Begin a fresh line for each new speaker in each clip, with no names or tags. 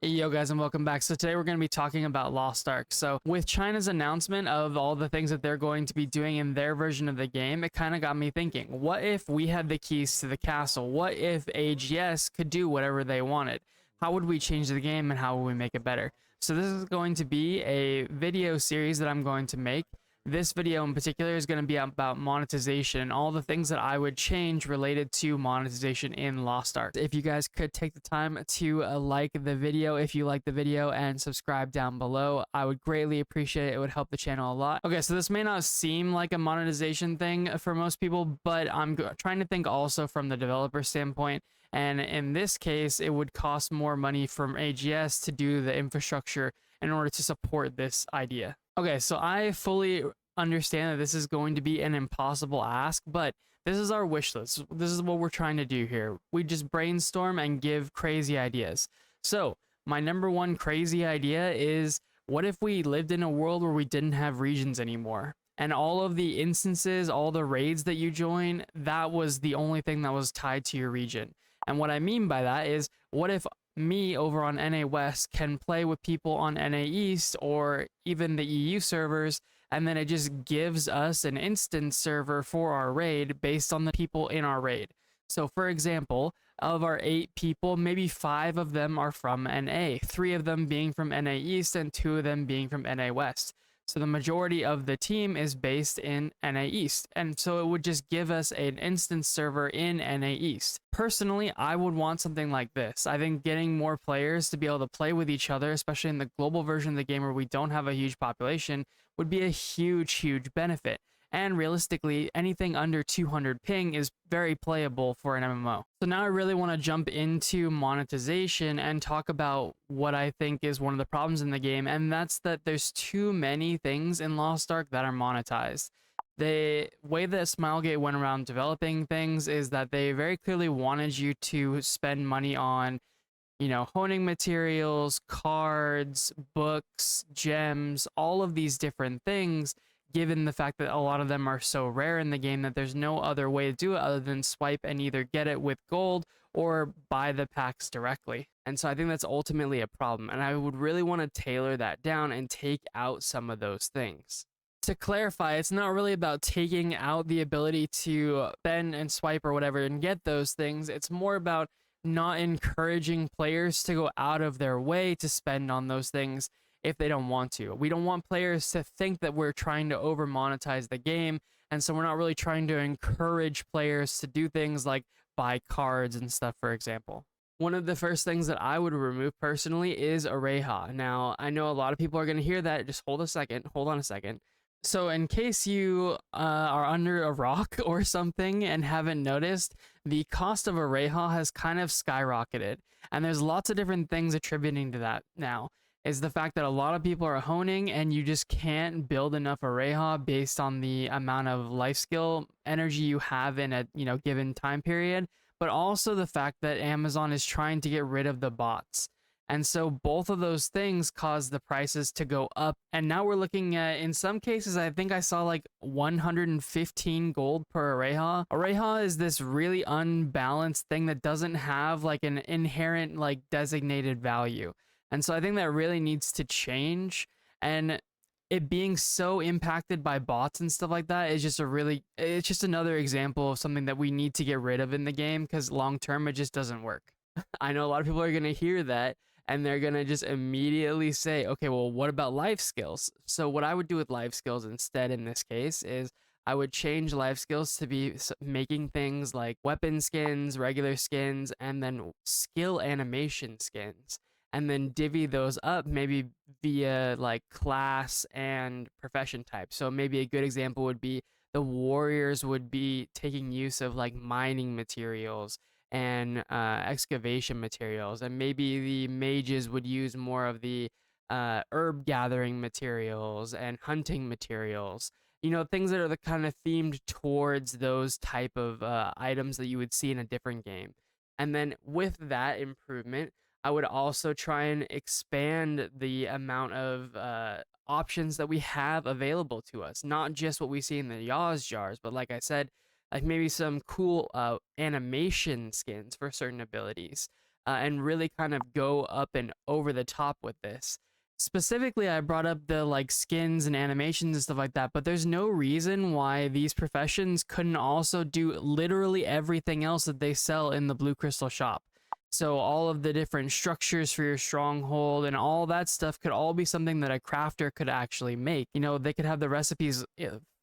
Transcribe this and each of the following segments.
Yo guys, and welcome back. So today we're going to be talking about Lost Ark. So with China's announcement of all the things that they're going to be doing in their version of the game, it kind of got me thinking, what if we had the keys to the castle? What if AGS could do whatever they wanted? How would we change the game and how would we make it better? So this is going to be a video series that I'm going to make. This video in particular is going to be about monetization and all the things that I would change related to monetization in Lost Ark. If you guys could take the time to like the video if you like the video and subscribe down below, I would greatly appreciate it. It would help the channel a lot. Okay, so this may not seem like a monetization thing for most people, but I'm trying to think also from the developer standpoint. And in this case, it would cost more money from AGS to do the infrastructure in order to support this idea. Okay, so I fully understand that this is going to be an impossible ask, but this is our wish list. This is what we're trying to do here. We just brainstorm and give crazy ideas. So my number one crazy idea is, what if we lived in a world where we didn't have regions anymore? And all of the instances, all the raids that you join, that was the only thing that was tied to your region. And what I mean by that is, what if me over on NA West can play with people on NA East or even the EU servers, and then it just gives us an instance server for our raid based on the people in our raid. So for example, of our 8 people, maybe 5 of them are from NA, 3 of them being from NA East and 2 of them being from NA West. So the majority of the team is based in NA East, and so it would just give us an instance server in NA East. Personally, I would want something like this. I think getting more players to be able to play with each other, especially in the global version of the game where we don't have a huge population, would be a huge benefit. And realistically, anything under 200 ping is very playable for an MMO. So now I really want to jump into monetization and talk about what I think is one of the problems in the game, and that's that there's too many things in Lost Ark that are monetized. The way that Smilegate went around developing things is that they very clearly wanted you to spend money on, honing materials, cards, books, gems, all of these different things, given the fact that a lot of them are so rare in the game that there's no other way to do it other than swipe and either get it with gold or buy the packs directly. And so I think that's ultimately a problem, and I would really want to tailor that down and take out some of those things. To clarify, it's not really about taking out the ability to spend and swipe or whatever and get those things. It's more about not encouraging players to go out of their way to spend on those things if they don't want to. We don't want players to think that we're trying to over monetize the game, and so we're not really trying to encourage players to do things like buy cards and stuff, for example. One of the first things that I would remove personally is Oreha. Now, I know a lot of people are going to hear that. Just hold on a second. So in case you are under a rock or something and haven't noticed, the cost of Oreha has kind of skyrocketed. And there's lots of different things attributing to that now. Is the fact that a lot of people are honing and you just can't build enough Oreha based on the amount of life skill energy you have in a given time period, but also the fact that Amazon is trying to get rid of the bots. And so both of those things cause the prices to go up. And now we're looking at, in some cases, I think I saw like 115 gold per Oreha. Oreha is this really unbalanced thing that doesn't have like an inherent like designated value. And so I think that really needs to change. And it being so impacted by bots and stuff like that is just it's just another example of something that we need to get rid of in the game, because long term it just doesn't work. I know a lot of people are going to hear that and they're going to just immediately say, okay, well, what about life skills? So what I would do with life skills instead in this case is I would change life skills to be making things like weapon skins, regular skins, and then skill animation skins. And then divvy those up maybe via like class and profession type. So maybe a good example would be the warriors would be taking use of like mining materials and excavation materials, and maybe the mages would use more of the herb gathering materials and hunting materials, things that are the kind of themed towards those type of items that you would see in a different game. And then with that improvement, I would also try and expand the amount of options that we have available to us, not just what we see in the Yaz jars, but like I said, like maybe some cool animation skins for certain abilities, and really kind of go up and over the top with this. Specifically, I brought up the like skins and animations and stuff like that, but there's no reason why these professions couldn't also do literally everything else that they sell in the Blue Crystal shop. So all of the different structures for your stronghold and all that stuff could all be something that a crafter could actually make. You know, they could have the recipes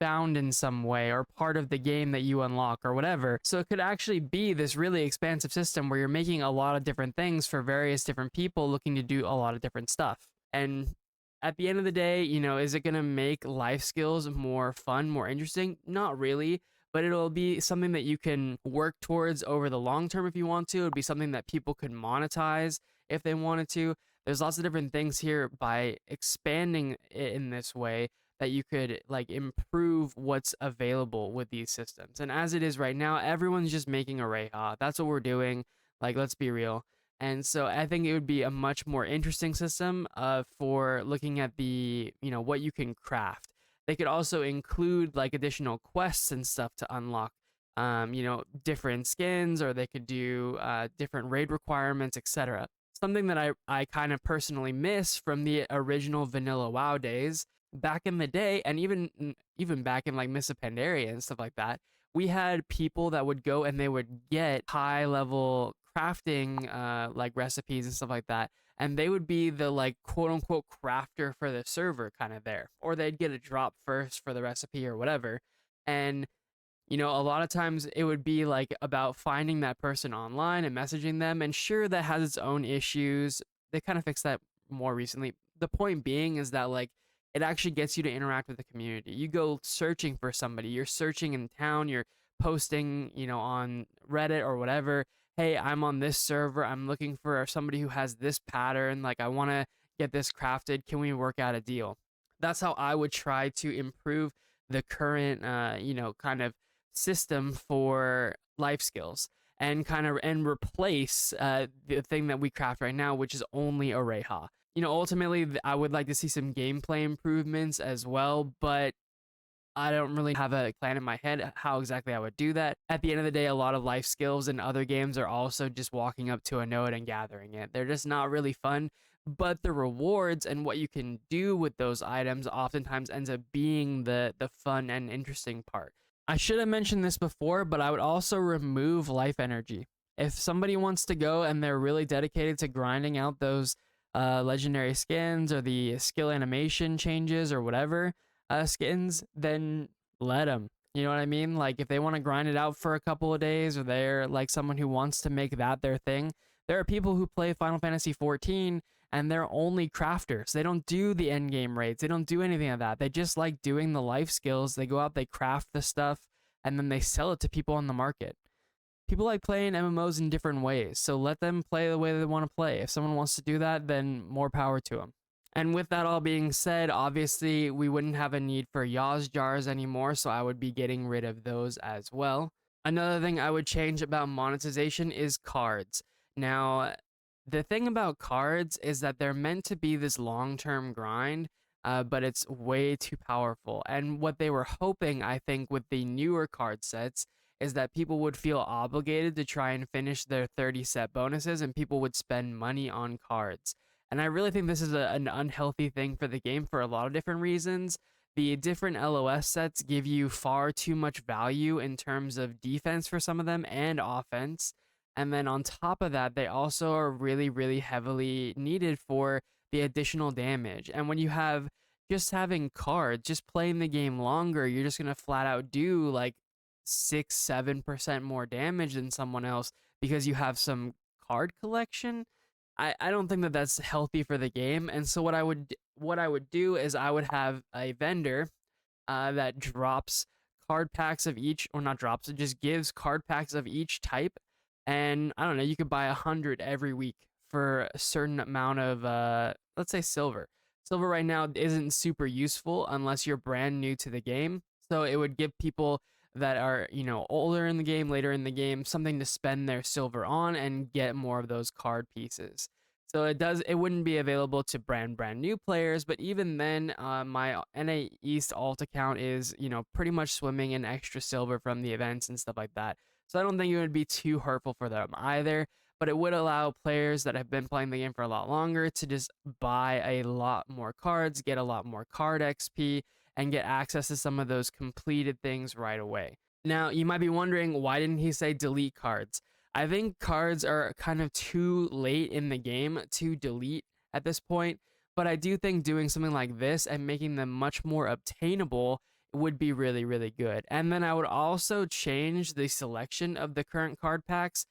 found in some way or part of the game that you unlock or whatever. So it could actually be this really expansive system where you're making a lot of different things for various different people looking to do a lot of different stuff. And at the end of the day, you know, is it going to make life skills more fun, more interesting? Not really, but it'll be something that you can work towards over the long term if you want to. It'd be something that people could monetize if they wanted to. There's lots of different things here by expanding it in this way that you could like improve what's available with these systems. And as it is right now, everyone's just making Oreha. That's what we're doing. Like, let's be real. And so I think it would be a much more interesting system for looking at the, you know, what you can craft. They could also include like additional quests and stuff to unlock, you know, different skins, or they could do different raid requirements, etc. Something that I kind of personally miss from the original vanilla WoW days back in the day, and even back in like Mists of Pandaria and stuff like that, we had people that would go and they would get high level crafting like recipes and stuff like that, and they would be the like quote unquote crafter for the server kind of there, or they'd get a drop first for the recipe or whatever. And you know, a lot of times it would be like about finding that person online and messaging them, and sure, that has its own issues. They kind of fixed that more recently. The point being is that like it actually gets you to interact with the community. You go searching for somebody, you're searching in town, you're posting, you know, on Reddit or whatever. Hey, I'm on this server, I'm looking for somebody who has this pattern, like I want to get this crafted, can we work out a deal? That's how I would try to improve the current you know, kind of system for life skills, and kind of and replace the thing that we craft right now, which is only Oreha. You know, ultimately I would like to see some gameplay improvements as well, but I don't really have a plan in my head how exactly I would do that. At the end of the day, a lot of life skills in other games are also just walking up to a node and gathering it. They're just not really fun, but the rewards and what you can do with those items oftentimes ends up being the fun and interesting part. I should have mentioned this before, but I would also remove life energy. If somebody wants to go and they're really dedicated to grinding out those legendary skins or the skill animation changes or whatever, skins, then let them. You know what I mean? Like if they want to grind it out for a couple of days, or they're like someone who wants to make that their thing. There are people who play Final Fantasy 14 and they're only crafters. They don't do the end game raids. They don't do anything of that. They just like doing the life skills. They go out, they craft the stuff, and then they sell it to people on the market. People like playing MMOs in different ways, so let them play the way they want to play. If someone wants to do that, then more power to them. And with that all being said, obviously we wouldn't have a need for Yaz jars anymore, so I would be getting rid of those as well. Another thing I would change about monetization is cards. Now, the thing about cards is that they're meant to be this long-term grind, but it's way too powerful. And what they were hoping, I think, with the newer card sets is that people would feel obligated to try and finish their 30 set bonuses, and people would spend money on cards. And I really think this is an unhealthy thing for the game for a lot of different reasons. The different LOS sets give you far too much value in terms of defense for some of them and offense. And then on top of that, they also are really, really heavily needed for the additional damage. And when you have just having cards, just playing the game longer, you're just going to flat out do like 6-7% more damage than someone else because you have some card collection. I don't think that that's healthy for the game. And so what I would do is I would have a vendor that drops card packs of each, or not drops, it just gives card packs of each type. And I don't know, you could buy 100 every week for a certain amount of let's say silver. Silver right now isn't super useful unless you're brand new to the game, so it would give people that are, you know, older in the game, later in the game, something to spend their silver on and get more of those card pieces. So it wouldn't be available to brand new players, but even then, my NA East alt account is, you know, pretty much swimming in extra silver from the events and stuff like that. So I don't think it would be too hurtful for them either. but it would allow players that have been playing the game for a lot longer to just buy a lot more cards, get a lot more card XP, and get access to some of those completed things right away. Now, you might be wondering, why didn't he say delete cards? I think cards are kind of too late in the game to delete at this point, but I do think doing something like this and making them much more obtainable would be really, really good. And then I would also change the selection of the current card packs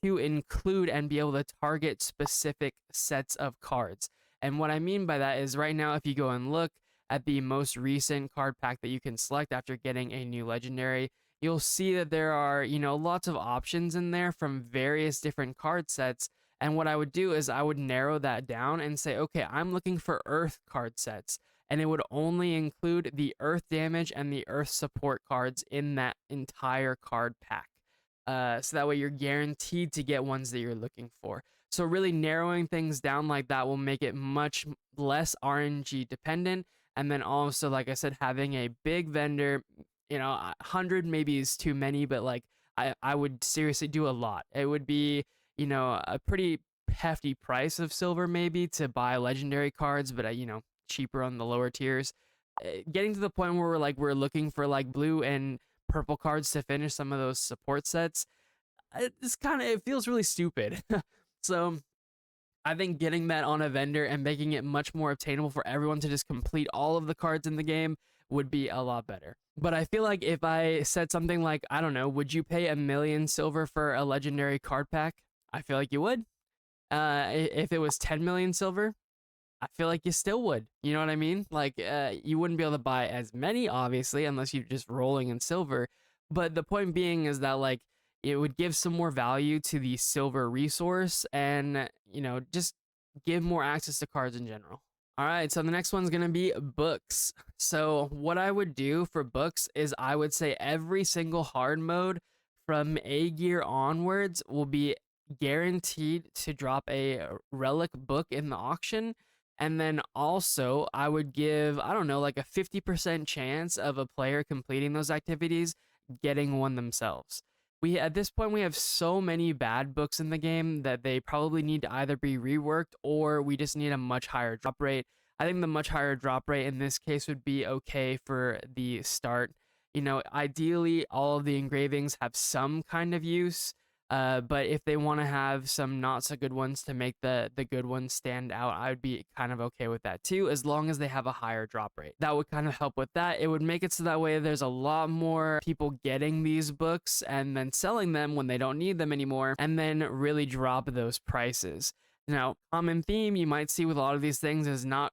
to include and be able to target specific sets of cards. And what I mean by that is right now, if you go and look at the most recent card pack that you can select after getting a new legendary, you'll see that there are, lots of options in there from various different card sets. And what I would do is I would narrow that down and say, okay, I'm looking for Earth card sets. And it would only include the Earth damage and the Earth support cards in that entire card pack. So that way you're guaranteed to get ones that you're looking for. So really narrowing things down like that will make it much less RNG dependent. And then also, like I said, having a big vendor, 100 maybe is too many, but like I would seriously do a lot. It would be, a pretty hefty price of silver maybe to buy legendary cards, but cheaper on the lower tiers. Getting to the point where we're looking for like blue and purple cards to finish some of those support sets, it feels really stupid. So I think getting that on a vendor and making it much more obtainable for everyone to just complete all of the cards in the game would be a lot better. But I feel like if I said something like, I don't know, would you pay 1,000,000 silver for a legendary card pack? I feel like you would. If it was 10 million silver, I feel like you still would. You know what I mean? Like, you wouldn't be able to buy as many, obviously, unless you're just rolling in silver. But the point being is that, like, it would give some more value to the silver resource and, just give more access to cards in general. All right, so the next one's going to be books. So what I would do for books is I would say every single hard mode from A gear onwards will be guaranteed to drop a relic book in the auction. And then also, I would give, I don't know, like a 50% chance of a player completing those activities getting one themselves. At this point, we have so many bad books in the game that they probably need to either be reworked or we just need a much higher drop rate. I think the much higher drop rate in this case would be okay for the start. Ideally, all of the engravings have some kind of use. But if they want to have some not so good ones to make the good ones stand out, I would be kind of okay with that too, as long as they have a higher drop rate. That would kind of help with that. It would make it so that way there's a lot more people getting these books and then selling them when they don't need them anymore, and then really drop those prices. Now, common theme you might see with a lot of these things is not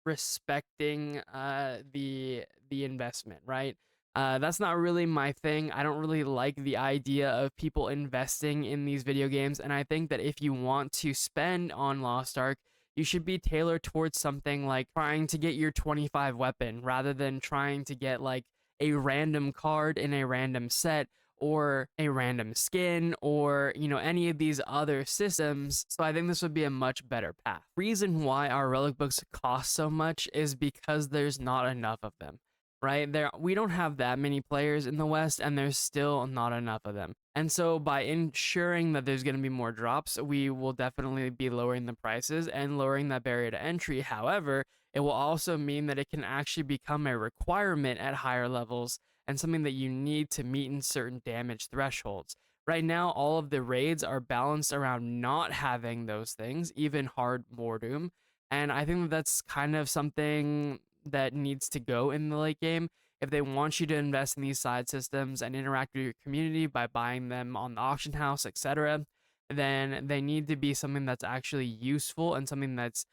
respecting the investment, right? That's not really my thing. I don't really like the idea of people investing in these video games, and I think that if you want to spend on Lost Ark, you should be tailored towards something like trying to get your 25 weapon rather than trying to get like a random card in a random set or a random skin or, any of these other systems. So I think this would be a much better path. Reason why our relic books cost so much is because there's not enough of them. Right there, we don't have that many players in the West, and there's still not enough of them. And so by ensuring that there's going to be more drops, we will definitely be lowering the prices and lowering that barrier to entry. However, it will also mean that it can actually become a requirement at higher levels and something that you need to meet in certain damage thresholds. Right now, all of the raids are balanced around not having those things, even hard Mordoom. And I think that that's kind of something that needs to go in the late game. If they want you to invest in these side systems and interact with your community by buying them on the auction house, etc., then they need to be something that's actually useful and something that's,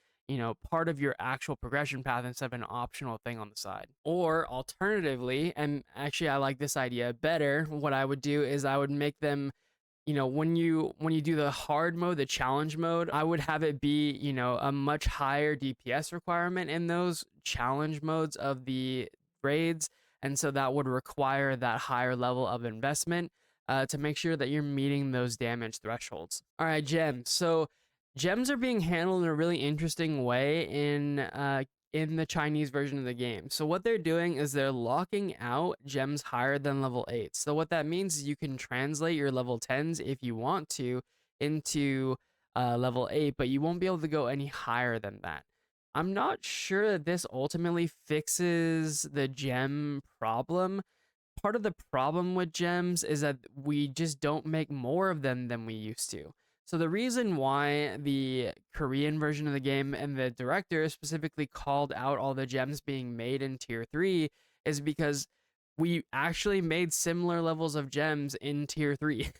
part of your actual progression path instead of an optional thing on the side. Or alternatively, and actually I like this idea better, what I would do is I would make them, when you do the hard mode, the challenge mode, I would have it be, a much higher DPS requirement in those challenge modes of the raids. And so that would require that higher level of investment to make sure that you're meeting those damage thresholds. All right, gems. So gems are being handled in a really interesting way in the Chinese version of the game. So what they're doing is they're locking out gems higher than level 8. So what that means is you can translate your level 10s if you want to into level 8, but you won't be able to go any higher than that. I'm not sure that this ultimately fixes the gem problem. Part of the problem with gems is that we just don't make more of them than we used to. So the reason why the Korean version of the game and the director specifically called out all the gems being made in tier 3 is because we actually made similar levels of gems in tier 3.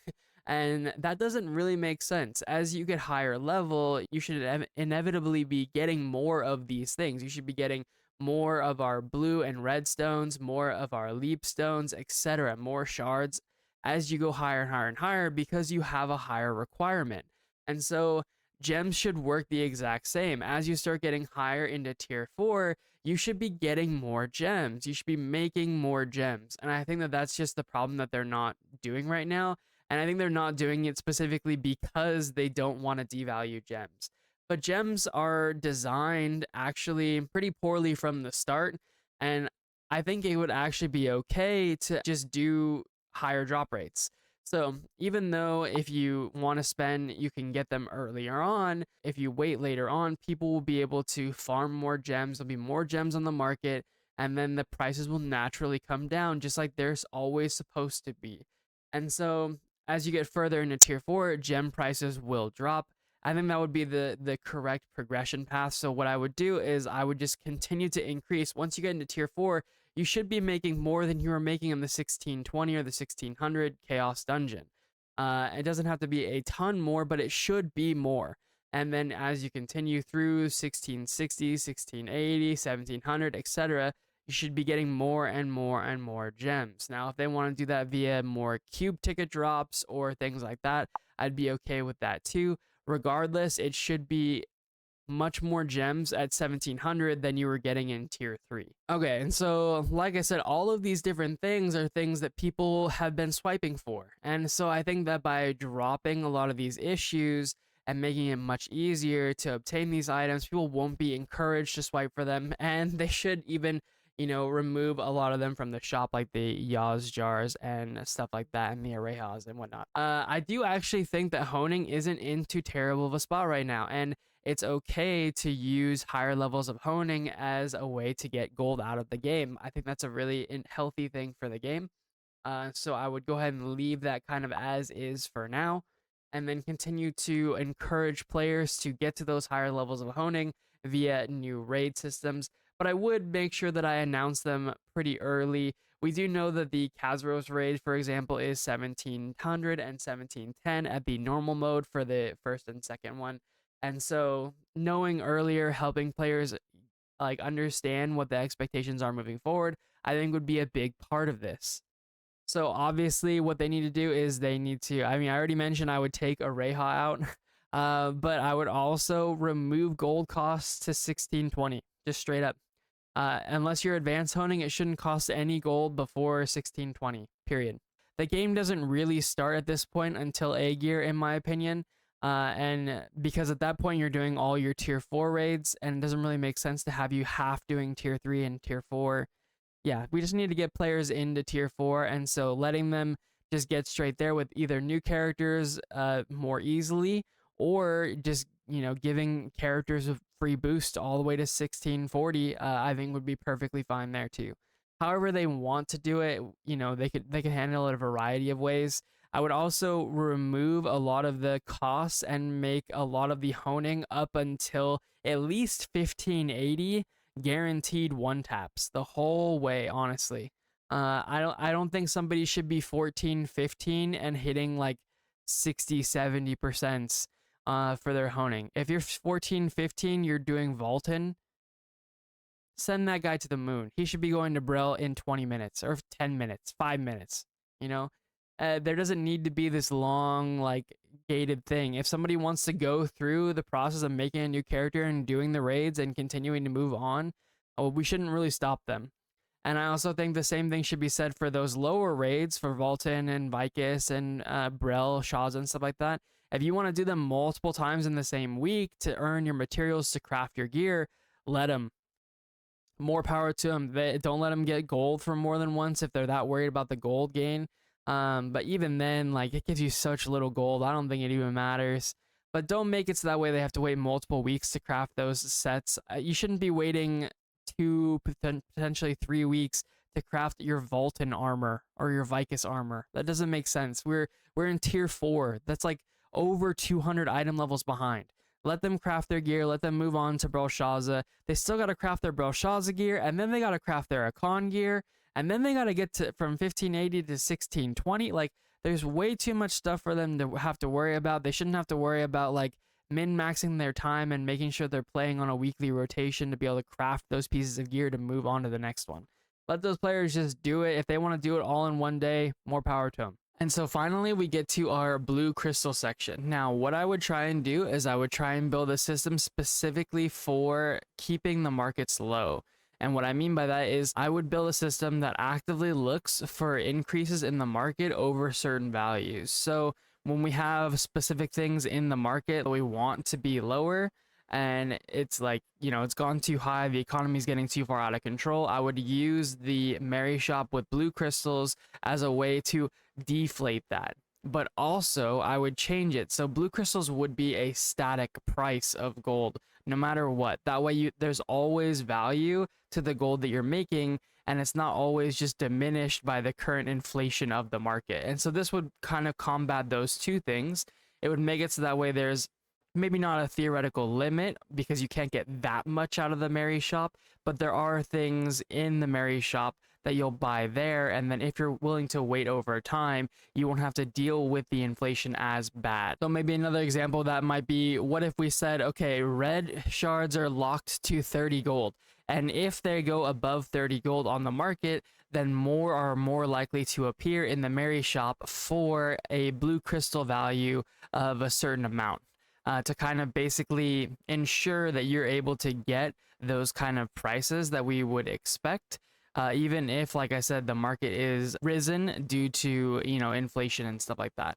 And that doesn't really make sense. As you get higher level, you should inevitably be getting more of these things. You should be getting more of our blue and red stones, more of our leap stones, etc., more shards as you go higher and higher and higher because you have a higher requirement. And so gems should work the exact same. As you start getting higher into tier 4, you should be getting more gems. You should be making more gems. And I think that that's just the problem that they're not doing right now. And I think they're not doing it specifically because they don't want to devalue gems. But gems are designed actually pretty poorly from the start. And I think it would actually be okay to just do higher drop rates. So even though if you want to spend, you can get them earlier on, if you wait later on, people will be able to farm more gems. There'll be more gems on the market, and then the prices will naturally come down, just like there's always supposed to be. And so as you get further into tier 4, gem prices will drop. I think that would be the correct progression path. So what I would do is I would just continue to increase. Once you get into tier 4, you should be making more than you were making in the 1620 or the 1600 Chaos Dungeon. It doesn't have to be a ton more, but it should be more. And then as you continue through 1660, 1680, 1700, etc., you should be getting more and more and more gems. Now, if they want to do that via more cube ticket drops or things like that, I'd be okay with that too. Regardless, it should be much more gems at 1700 than you were getting in tier 3. Okay, and so like I said, all of these different things are things that people have been swiping for. And so I think that by dropping a lot of these issues and making it much easier to obtain these items, people won't be encouraged to swipe for them, and they should even remove a lot of them from the shop, like the Yaz jars and stuff like that, and the Orehas and whatnot. I do actually think that honing isn't in too terrible of a spot right now, and it's okay to use higher levels of honing as a way to get gold out of the game. I think that's a really healthy thing for the game. So I would go ahead and leave that kind of as is for now, and then continue to encourage players to get to those higher levels of honing via new raid systems. But I would make sure that I announce them pretty early. We do know that the Kazros raid, for example, is 1700 and 1710 at the normal mode for the first and second one. And so knowing earlier, helping players like understand what the expectations are moving forward, I think would be a big part of this. So obviously what they need to do is they need to, I already mentioned I would take Oreha out, but I would also remove gold costs to 1620, just straight up. Unless you're advanced honing, it shouldn't cost any gold before 1620, period. The game doesn't really start at this point until A gear, in my opinion. And because at that point you're doing all your tier 4 raids, and it doesn't really make sense to have you half doing tier 3 and tier 4. Yeah, we just need to get players into tier 4, and so letting them just get straight there with either new characters more easily, or just giving characters a free boost all the way to 1640, I think would be perfectly fine there too. However they want to do it, they could handle it a variety of ways. I would also remove a lot of the costs and make a lot of the honing up until at least 1580 guaranteed one taps the whole way, honestly. I don't think somebody should be 14 15 and hitting like 60-70% for their honing. If you're 14 15, you're doing Volton, send that guy to the moon. He should be going to Brill in 20 minutes or 10 minutes, 5 minutes. There doesn't need to be this long like gated thing. If somebody wants to go through the process of making a new character and doing the raids and continuing to move on, we shouldn't really stop them. And I also think the same thing should be said for those lower raids for Volton and Vicus and Brel, Shaws and stuff like that. If you want to do them multiple times in the same week to earn your materials to craft your gear, let them. More power to them. Don't let them get gold for more than once if they're that worried about the gold gain. But even then, like, it gives you such little gold. I don't think it even matters. But don't make it so that way they have to wait multiple weeks to craft those sets. You shouldn't be waiting 2, potentially 3 weeks to craft your Vulcan armor or your Vicus armor. That doesn't make sense. We're in tier 4. That's like over 200 item levels behind. Let them craft their gear. Let them move on to Belshazzar. They still got to craft their Belshazzar gear, and then they got to craft their Akon gear, and then they got to get to from 1580 to 1620. Like, there's way too much stuff for them to have to worry about. They shouldn't have to worry about like min-maxing their time and making sure they're playing on a weekly rotation to be able to craft those pieces of gear to move on to the next one. Let those players just do it. If they want to do it all in one day, more power to them. And so finally, we get to our blue crystal section. Now, what I would try and do is I would try and build a system specifically for keeping the markets low. And what I mean by that is I would build a system that actively looks for increases in the market over certain values. So when we have specific things in the market that we want to be lower, and it's like, you know, it's gone too high, the economy's getting too far out of control, I would use the Merry Shop with blue crystals as a way to deflate that. But also I would change it so blue crystals would be a static price of gold no matter what. That way there's always value to the gold that you're making, and it's not always just diminished by the current inflation of the market. And so this would kind of combat those two things. It would make it so that way there's maybe not a theoretical limit because you can't get that much out of the Merry Shop, but there are things in the Merry Shop that you'll buy there, and then if you're willing to wait over time, you won't have to deal with the inflation as bad. So maybe another example that might be, what if we said, okay, red shards are locked to 30 gold, and if they go above 30 gold on the market, then more are more likely to appear in the Merry Shop for a blue crystal value of a certain amount. To kind of basically ensure that you're able to get those kind of prices that we would expect, even if, like I said, the market is risen due to, you know, inflation and stuff like that.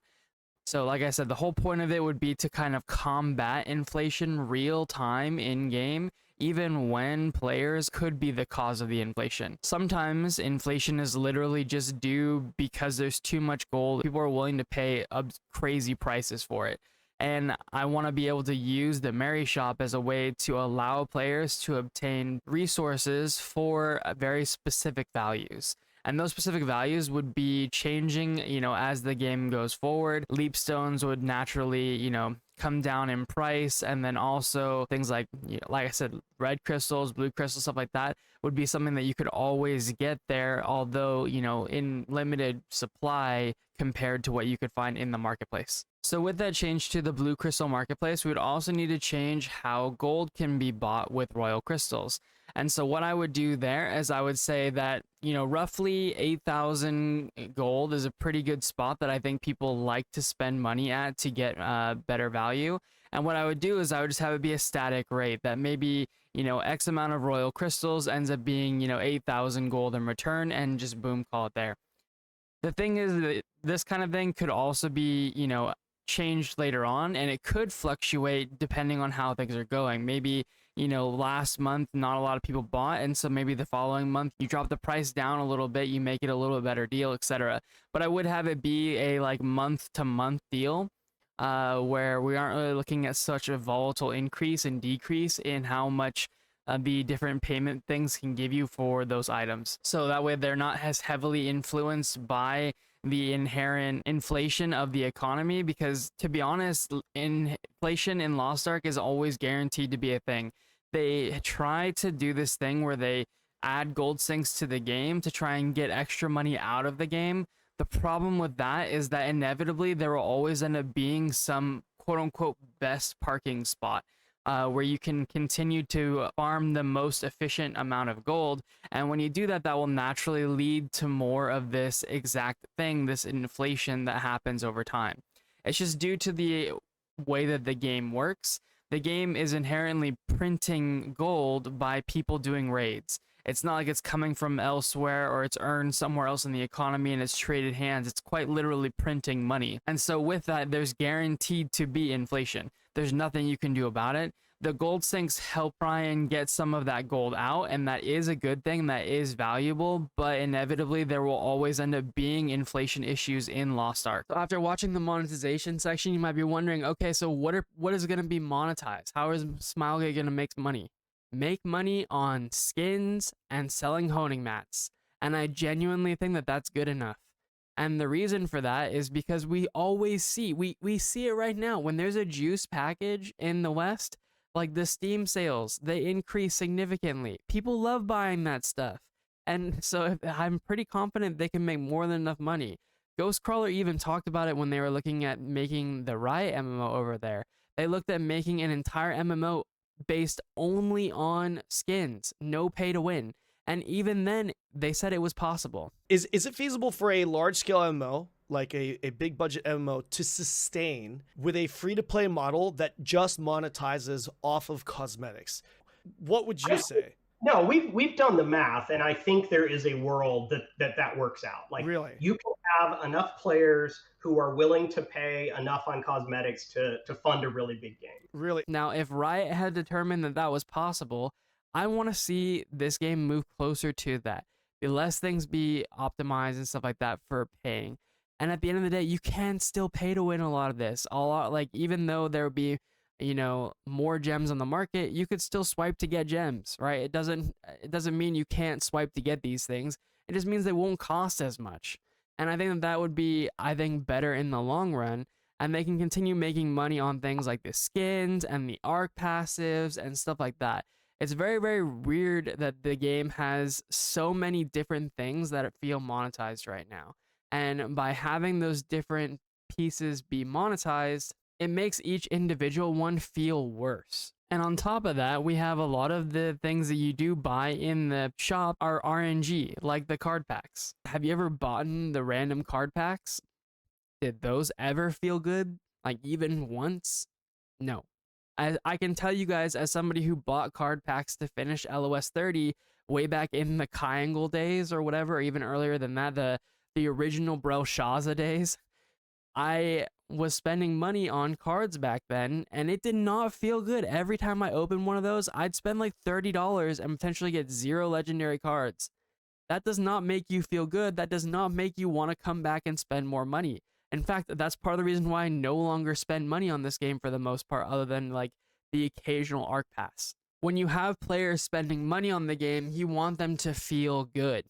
So like I said, the whole point of it would be to kind of combat inflation real time in game, even when players could be the cause of the inflation. Sometimes inflation is literally just due because there's too much gold. People are willing to pay crazy prices for it. And I want to be able to use the Merry Shop as a way to allow players to obtain resources for very specific values. And those specific values would be changing, you know, as the game goes forward. Leapstones would naturally, you know, come down in price, and then also things like, you know, like I said, red crystals, blue crystals, stuff like that would be something that you could always get there, although, you know, in limited supply compared to what you could find in the marketplace. So with that change to the blue crystal marketplace, we would also need to change how gold can be bought with royal crystals. And so what I would do there is I would say that, you know, roughly 8,000 gold is a pretty good spot that I think people like to spend money at to get better value. And what I would do is I would just have it be a static rate that maybe, you know, X amount of royal crystals ends up being, you know, 8,000 gold in return, and just boom, call it there. The thing is that this kind of thing could also be, you know, changed later on, and it could fluctuate depending on how things are going. Maybe, you know, last month not a lot of people bought, and so maybe the following month you drop the price down a little bit, you make it a little bit better deal, etc. But I would have it be a like month to month deal, where we aren't really looking at such a volatile increase and decrease in how much the different payment things can give you for those items. So that way they're not as heavily influenced by the inherent inflation of the economy, because to be honest, inflation in Lost Ark is always guaranteed to be a thing. They try to do this thing where they add gold sinks to the game to try and get extra money out of the game. The problem with that is that inevitably there will always end up being some quote unquote best parking spot, where you can continue to farm the most efficient amount of gold. And when you do that, that will naturally lead to more of this exact thing, this inflation that happens over time. It's just due to the way that the game works. The game is inherently printing gold by people doing raids. It's not like it's coming from elsewhere or it's earned somewhere else in the economy and it's traded hands. It's quite literally printing money. And so with that, there's guaranteed to be inflation. There's nothing you can do about it. The gold sinks help Ryan get some of that gold out, and that is a good thing, that is valuable, but inevitably there will always end up being inflation issues in Lost Ark. So after watching the monetization section, you might be wondering, okay, so what is going to be monetized? How is Smilegate going to make money? Make money on skins and selling honing mats. And I genuinely think that that's good enough. And the reason for that is because we always see, we see it right now. When there's a juice package in the West, like the Steam sales, they increase significantly. People love buying that stuff. And so I'm pretty confident they can make more than enough money. Ghostcrawler even talked about it when they were looking at making the Riot MMO over there. They looked at making an entire MMO based only on skins, no pay to win. And even then, they said it was possible.
Is it feasible for a large-scale MMO, like a big budget MMO, to sustain with a free-to-play model that just monetizes off of cosmetics? What would you say?
No, we've done the math, and I think there is a world that works out. Like,
really,
you can have enough players who are willing to pay enough on cosmetics to fund a really big game.
Really.
Now, if Riot had determined that that was possible, I want to see this game move closer to that. The less things be optimized and stuff like that for paying. And at the end of the day, you can still pay to win a lot of this. Like, even though there would be, you know, more gems on the market, you could still swipe to get gems, right? It doesn't mean you can't swipe to get these things. It just means they won't cost as much. And I think that would be, better in the long run. And they can continue making money on things like the skins and the Ark passives and stuff like that. It's very, very weird that the game has so many different things that feel monetized right now. And by having those different pieces be monetized, it makes each individual one feel worse. And on top of that, we have a lot of the things that you do buy in the shop are RNG, like the card packs. Have you ever bought the random card packs? Did those ever feel good? Like, even once? No. I can tell you guys, as somebody who bought card packs to finish LOS 30 way back in the Triangle days or whatever, or even earlier than that, the original Belshazzar days, I was spending money on cards back then, and it did not feel good. Every time I opened one of those, I'd spend like $30 and potentially get 0 legendary cards. That does not make you feel good. That does not make you want to come back and spend more money. In fact, that's part of the reason why I no longer spend money on this game for the most part, other than like the occasional Ark Pass. When you have players spending money on the game, you want them to feel good.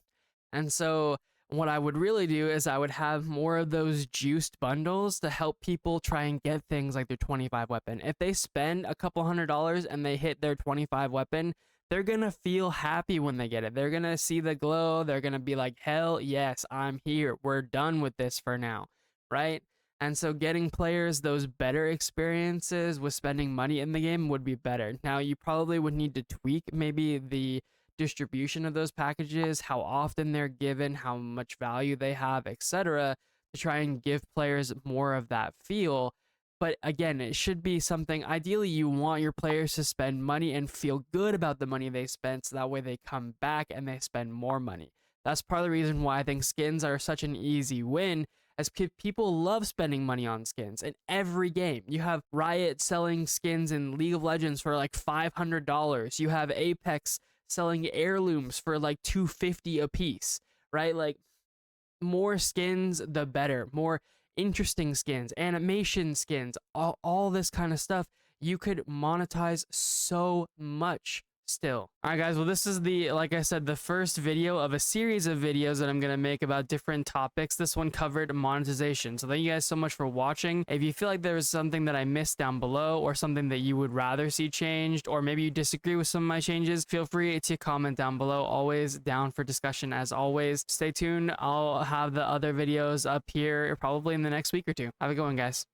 And so what I would really do is I would have more of those juiced bundles to help people try and get things like their 25 weapon. If they spend a couple $100 and they hit their 25 weapon, they're gonna feel happy when they get it. They're gonna see the glow. They're gonna be like, hell yes, I'm here. We're done with this for now. Right? And so getting players those better experiences with spending money in the game would be better. Now, you probably would need to tweak maybe the distribution of those packages, how often they're given, how much value they have, etc., to try and give players more of that feel. But again, it should be something, ideally you want your players to spend money and feel good about the money they spent, so that way they come back and they spend more money. That's part of the reason why I think skins are such an easy win, as people love spending money on skins in every game. You have Riot selling skins in League of Legends for like $500. You have Apex selling heirlooms for like $250 a piece, right? Like, more skins, the better. More interesting skins, animation skins, all this kind of stuff. You could monetize so much still. All right, guys, well, this is like I said, the first video of a series of videos that I'm going to make about different topics. This one covered monetization. So thank you guys so much for watching. If you feel like there's something that I missed down below, or something that you would rather see changed, or maybe you disagree with some of my changes, feel free to comment down below. Always down for discussion as always. Stay tuned. I'll have the other videos up here probably in the next week or two. Have a good one, guys.